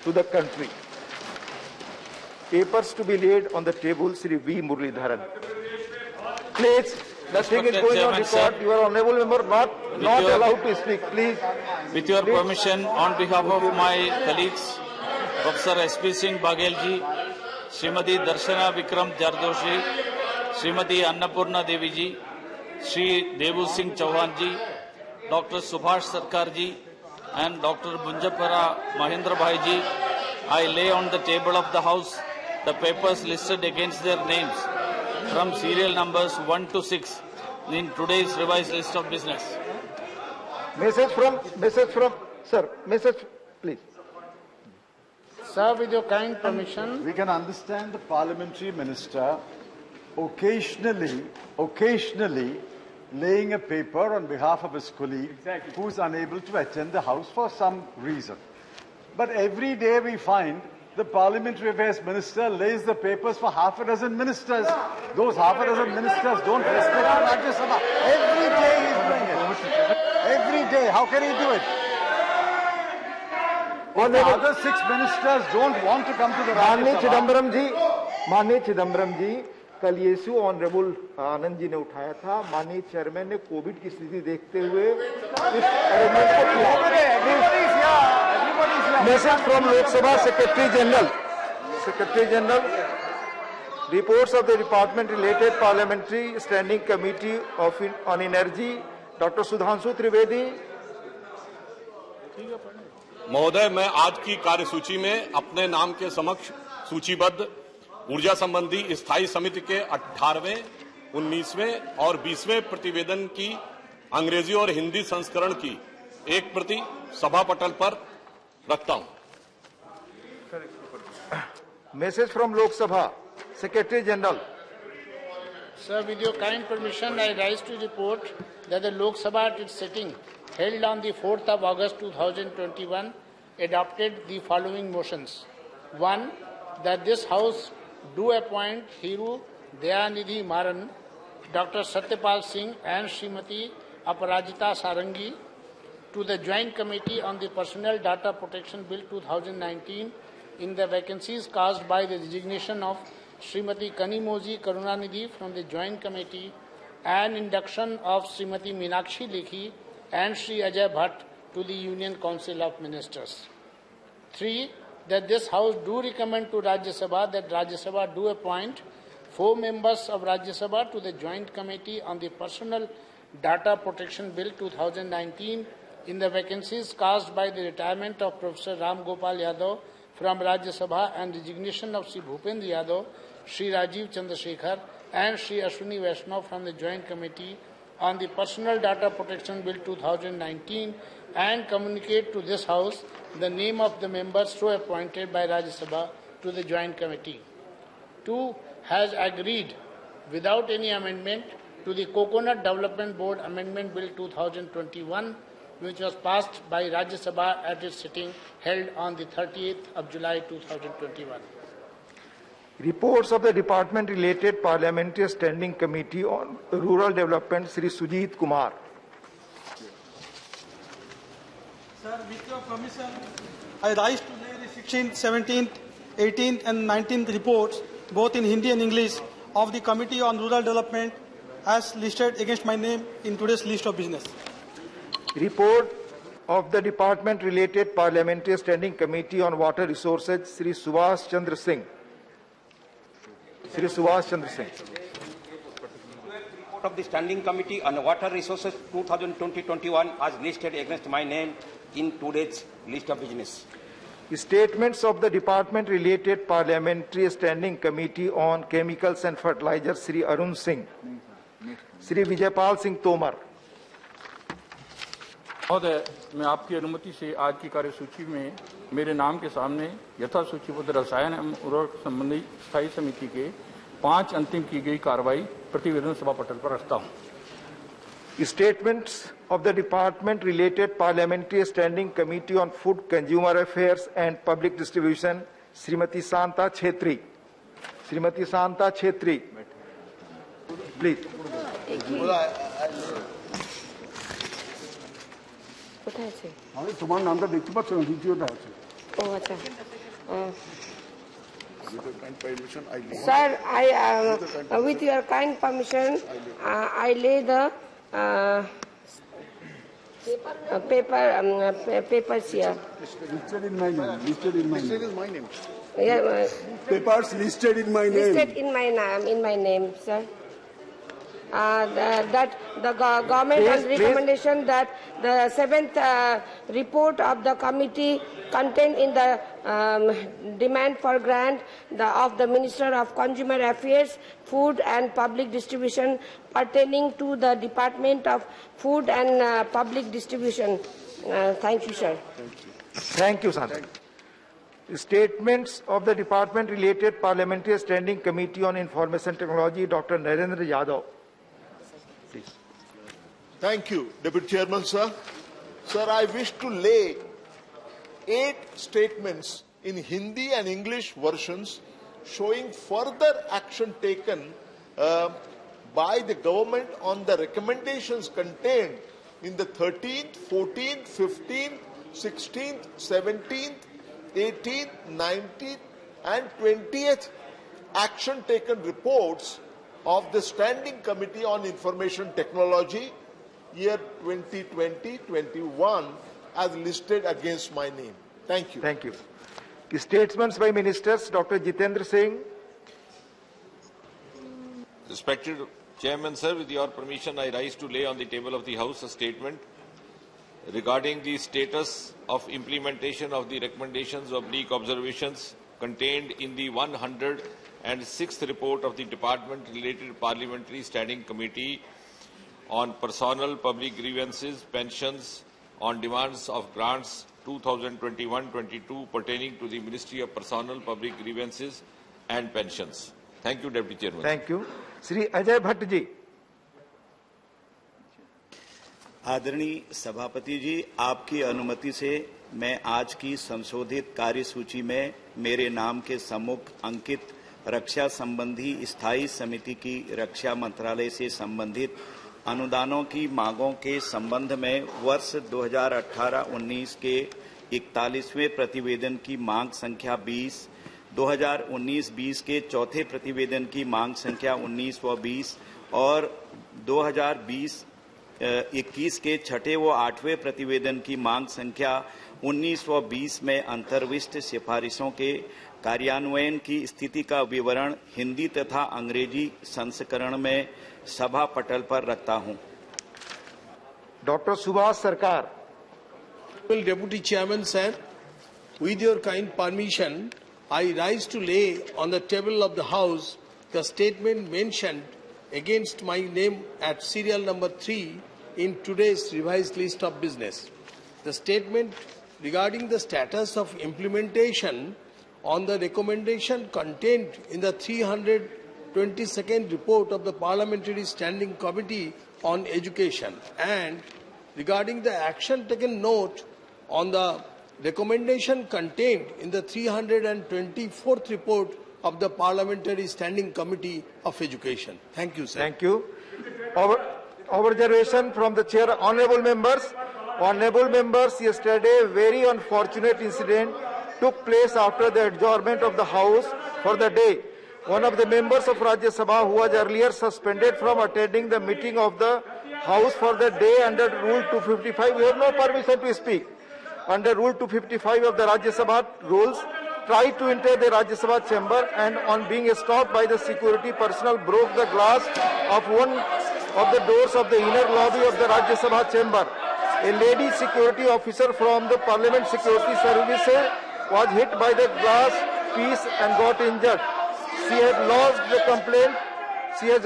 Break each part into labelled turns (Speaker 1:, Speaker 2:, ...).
Speaker 1: to the country. Papers to be laid on the table, Sri V. Muralidharan. Please, nothing is going on record. Your honourable member not allowed to speak. Please.
Speaker 2: With your permission, on behalf of my colleagues, Professor S.P. Singh Baghel ji, Srimati Darshana Vikram Jardoshi, Srimati Annapurna Devi ji, Sri Devu Singh Chauhan ji, Dr. Subhash Sarkar ji, and Dr. Bunjapara Mahendra Bhai ji, I lay on the table of the House the papers listed against their names from serial numbers 1 to 6 in today's revised list of business.
Speaker 1: Message from, sir, message, please.
Speaker 3: Sir, with your kind permission.
Speaker 4: We can understand the parliamentary minister occasionally laying a paper on behalf of his colleague who is unable to attend the House for some reason. But every day we find the Parliamentary Affairs Minister lays the papers for half a dozen ministers. Those half a dozen ministers don't respect the Rajya Sabha. Every day he is doing it. Every day. How can he do it? If the other 6 ministers don't want to come to the Rajya Sabha.
Speaker 1: माननीय चिदम्बरम जी, कल ये issue honourable Anand ji ने उठाया था. माननीय chairman ने Covid की स्थिति देखते हुए इस अरेंजमेंट को किया. Message from Lok Sabha Secretary General. Reports of the Department Related Parliamentary Standing Committee on Energy, Dr. Sudhanshu Trivedi.
Speaker 5: महोदय, मैं आज की कार्यसूची में अपने नाम के समक्ष सूचीबद्ध ऊर्जा संबंधी स्थायी समिति के 18वें, 19वें और 20वें प्रतिवेदन की अंग्रेजी और हिंदी संस्करण की एक प्रति सभा पटल पर रखता हूं.
Speaker 1: Message from Lok Sabha Secretary General.
Speaker 3: Sir, with your kind permission, I rise to report that the Lok Sabha at its sitting held on the 4th of August 2021 adopted the following motions. 1. That this House do appoint Hiru Dayanidhi Maran, Dr. Satyapal Singh and Srimati Aparajita Sarangi to the Joint Committee on the Personal Data Protection Bill 2019 in the vacancies caused by the resignation of Srimati Kanimoji Karunanidhi from the Joint Committee and induction of Srimati Meenakshi Lekhi and Sri Ajay Bhatt to the Union Council of Ministers. 3. That this House do recommend to Rajya Sabha that Rajya Sabha do appoint 4 members of Rajya Sabha to the Joint Committee on the Personal Data Protection Bill 2019 in the vacancies caused by the retirement of Professor Ram Gopal Yadav from Rajya Sabha and resignation of Sri Bhupendra Yadav, Sri Rajiv Chandrasekhar and Sri Ashwini Vaishnav from the Joint Committee on the Personal Data Protection Bill 2019 and communicate to this House the name of the members so appointed by Rajya Sabha to the Joint Committee. 2. Has agreed without any amendment to the Coconut Development Board Amendment Bill 2021 which was passed by Rajya Sabha at its sitting held on the 30th of July 2021.
Speaker 1: Reports of the Department Related Parliamentary Standing Committee on Rural Development, Sri Sujit Kumar.
Speaker 6: Sir, with your permission, I rise to lay the 16th, 17th, 18th and 19th reports, both in Hindi and English, of the Committee on Rural Development as listed against my name in today's list of business.
Speaker 1: Report of the Department Related Parliamentary Standing Committee on Water Resources, Sri Subhash Chandra Singh.
Speaker 7: Report of the Standing Committee on Water Resources 2020-21 as listed against my name in today's list of business.
Speaker 1: Statements of the Department Related Parliamentary Standing Committee on Chemicals and Fertilizers, Sri Arun Singh. Sri Vijaypal Singh Tomar.
Speaker 2: महोदय, मैं आपकी अनुमति से आज की कार्यसूची में मेरे नाम के सामने यथा सूचीबद्ध रसायन एवं उर्वरक संबंधी स्थायी समिति के 5 अंतिम की गई कार्रवाई प्रतिवेदन सभा पटल पर रखता हूं.
Speaker 1: Statements of the Department Related Parliamentary Standing Committee on Food, Consumer Affairs and Public Distribution, Srimati Santa Chhetri. Srimati Santa Chhetri. Please.
Speaker 8: কোথায় আছে?
Speaker 4: আমি তোমার নামটা দেখতে পাচ্ছ না, দ্বিতীয়টা আছে।
Speaker 8: ও আচ্ছা। Sir, with your kind permission, I lay the papers here.
Speaker 9: Listed in my name. Listed in my name. Listed in my name.
Speaker 8: Yeah,
Speaker 9: Papers listed in my name.
Speaker 8: listed in my name, sir. That the government has recommendation that the 7th report of the committee contained in the demand for grant of the Minister of Consumer Affairs, Food and Public Distribution pertaining to the Department of Food and Public Distribution. Thank you, sir.
Speaker 1: Thank you, Sandra. Statements of the department-related Parliamentary Standing Committee on Information Technology, Dr. Narendra Yadav. Please.
Speaker 10: Thank you, Deputy Chairman, sir. Sir, I wish to lay 8 statements in Hindi and English versions showing further action taken by the government on the recommendations contained in the 13th, 14th, 15th, 16th, 17th, 18th, 19th and 20th action taken reports of the Standing Committee on Information Technology year 2020-21 as listed against my name. Thank you.
Speaker 1: Thank you. Statements by Ministers, Dr. Jitendra Singh.
Speaker 11: Respected Chairman, sir, with your permission, I rise to lay on the table of the House a statement regarding the status of implementation of the recommendations of oblique observations contained in the 106th report of the Department-related Parliamentary Standing Committee on Personal Public Grievances, Pensions, on Demands of Grants 2021-22 pertaining to the Ministry of Personal Public Grievances and Pensions. Thank you, Deputy Chairman.
Speaker 1: Thank you. Shri Ajay Bhatt ji.
Speaker 12: आदरणीय सभापति जी, आपकी अनुमति से मैं आज की संशोधित कार्यसूची में मेरे नाम के सम्मुख अंकित रक्षा संबंधी स्थायी समिति की रक्षा मंत्रालय से संबंधित अनुदानों की मांगों के संबंध में वर्ष 2018-19 के 41वें प्रतिवेदन की मांग संख्या 20, 2019-20 के चौथे प्रतिवेदन की मांग संख्या 19 व 20 और 2020-21 के छठे व आठवें प्रतिवेदन की मांग संख्या 19 व 20 में अंतर्विष्ट सिफारिशों के कार्यान्वयन की स्थिति का विवरण हिंदी तथा अंग्रेजी संस्करण में सभा पटल पर रखता हूं।
Speaker 1: डॉक्टर सुभाष सरकार।
Speaker 13: Deputy Chairman, sir, with your kind permission, I rise to lay on the table of the House the statement mentioned against my name at serial number 3 in today's revised list of business. The statement regarding the status of implementation on the recommendation contained in the 322nd report of the Parliamentary Standing Committee on Education and regarding the action taken note on the recommendation contained in the 324th report of the Parliamentary Standing Committee of Education. Thank you, sir.
Speaker 1: Thank you. Observation from the chair. Honorable members, yesterday a very unfortunate incident took place after the adjournment of the House for the day. One of the members of Rajya Sabha who was earlier suspended from attending the meeting of the House for the day under Rule 255, we have no permission to speak. Under Rule 255 of the Rajya Sabha rules, tried to enter the Rajya Sabha chamber and on being stopped by the security personnel broke the glass of one of the doors of the inner lobby of the Rajya Sabha chamber. A lady security officer from the Parliament Security Services was hit by the glass piece and got injured. She has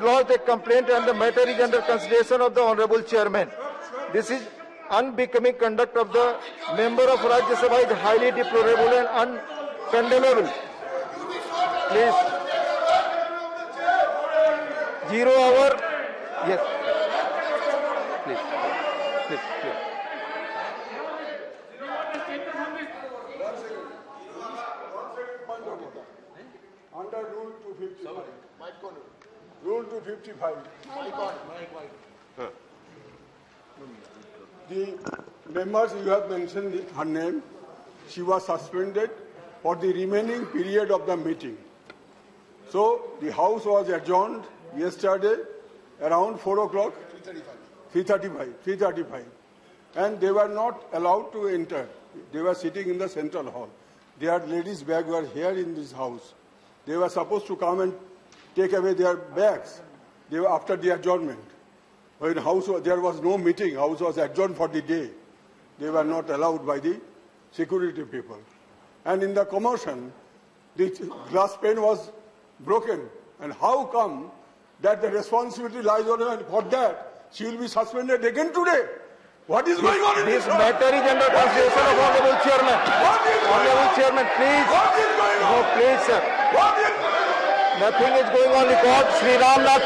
Speaker 1: lodged a complaint and the matter is under consideration of the Honorable Chairman. This is unbecoming conduct of the member of Rajya Sabha is highly deplorable and uncondemnable. Please. 0 hour. Yes. Please. Please. Please.
Speaker 9: Under Rule 255. Rule 255. The members you have mentioned her name. She was suspended for the remaining period of the meeting. So the House was adjourned yesterday around 4 o'clock, 3:35, and they were not allowed to enter. They were sitting in the central hall. Their ladies' bags were here in this house. They were supposed to come and take away their bags. They were after the adjournment. When there was no meeting, House was adjourned for the day. They were not allowed by the security people. And in the commotion, the glass pane was broken. And how come that the responsibility lies on her, and for that she will be suspended again today? What is going on in this house?
Speaker 1: This matter is under consideration of Honorable Chairman. Honorable Chairman, please.
Speaker 9: What is going on?
Speaker 1: No, please, sir.
Speaker 9: What is
Speaker 1: Nothing is going on record. Sri Ram Nath